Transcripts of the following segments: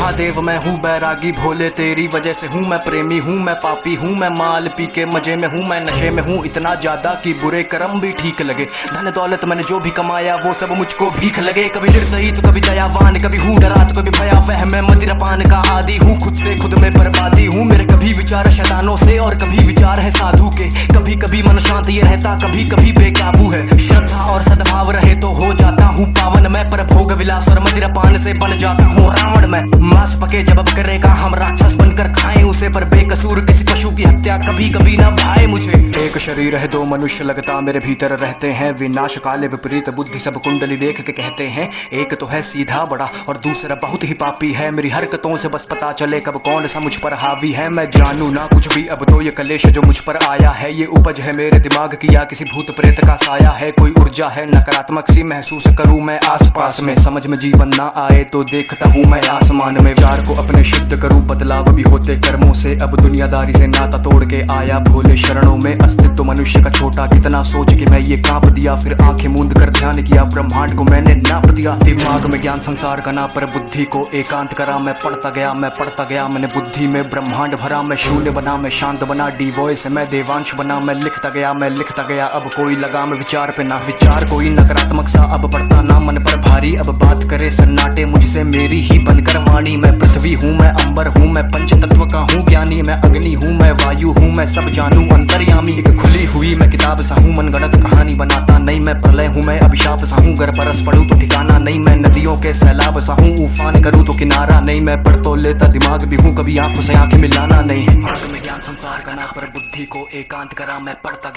महादेव मैं हूँ बैरागी भोले तेरी वजह से हूँ मैं प्रेमी हूँ मैं पापी हूँ मैं माल पी के मजे में हूँ मैं नशे में हूँ इतना ज्यादा कि बुरे कर्म भी ठीक लगे। धन दौलत मैंने जो भी कमाया वो सब मुझको भीख लगे। कभी निर्दयी तो कभी दयावान कभी हूँ डरा तो कभी भयावह मैं मदिरापान का आदि हूँ खुद से खुद में बर्बादी हूँ। मेरे कभी विचार शैतानों से और कभी विचार है साधु के। कभी कभी मन शांत ये रहता कभी कभी बेकाबू है। श्रद्धा और सद्भाव रहे तो हो जाता हूँ पावन मैं पर भोग विलास और मदिरापान से बन जाता हूँ रावण मैं। मांस पके जब अब करेगा हम राक्षस बनकर खाएं उसे पर बेकसूर किसी पशु की हत्या कभी कभी ना भाए मुझे। एक शरीर है दो मनुष्य लगता मेरे भीतर रहते हैं विनाश काले विपरीत बुद्धि सब कुंडली देख के कहते हैं। एक तो है सीधा बड़ा और दूसरा बहुत ही पापी है। मेरी हरकतों से बस पता चले कब कौन सा मुझ पर हावी है। मैं जानू ना कुछ भी अब तो ये कलेश जो मुझ पर आया है ये उपज है मेरे दिमाग की या किसी भूत प्रेत का साया है। कोई ऊर्जा है नकारात्मक सी महसूस करूं मैं आसपास में। समझ में जीवन ना आए तो देखता हूँ मैं आसमान में। विचार को अपने शुद्ध करूं बदलाव भी होते कर्मों से। अब दुनियादारी से नाता तोड़ के आया भोले शरणों में। अस्तित्व मनुष्य का छोटा कितना सोच के मैं ये कांप दिया। फिर आंखें मूंद कर ध्यान किया ब्रह्मांड को मैंने नाप दिया। दिमाग में ज्ञान संसार का ना पर बुद्धि को एकांत करा। मैं पढ़ता गया मैंने बुद्धि में ब्रह्मांड भरा। मैं शून्य बना मैं शांत बना डी वॉइस मैं देवांश बना। मैं लिखता गया अब कोई लगाम विचार पे ना। विचार कोई नकारात्मक सा अब पड़ता ना मन पर भारी। अब बात करे सन्नाटे मुझसे मेरी ही बनकर वाणी। मैं पृथ्वी हूँ मैं अंबर हूँ मैं पंच तत्व का हूँ ज्ञानी। मैं अग्नि हूँ मैं वायु हूँ मैं सब जानू अंतर्यामी। एक खुली हुई मैं किताब सा हूँ मनगढ़ंत कहानी बनाता नहीं। मैं प्रलय हूँ मैं अभिशाप सा हूँ गर बरस पड़ूं तो ठिकाना नहीं। मैं नदियों के सैलाब सा हूँ उफान करूँ तो किनारा नहीं। मैं पढ़ तो लेता दिमाग भी हूँ कभी आंखों से आंखें मिलाना नहीं। दिमाग में ज्ञान संसार का ना पर बुद्धि को एकांत करा। मैं पढ़ता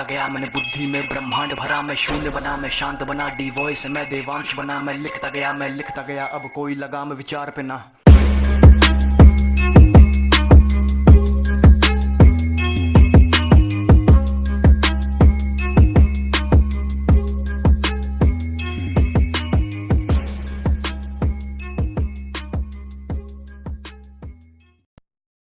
गया मैंने बुद्धि में ब्रह्मांड भरा। मैं शून्य बना मैं शांत बना डी वॉइस मैं देवांश बना। मैं लिखता गया अब कोई लगाम विचार पे ना।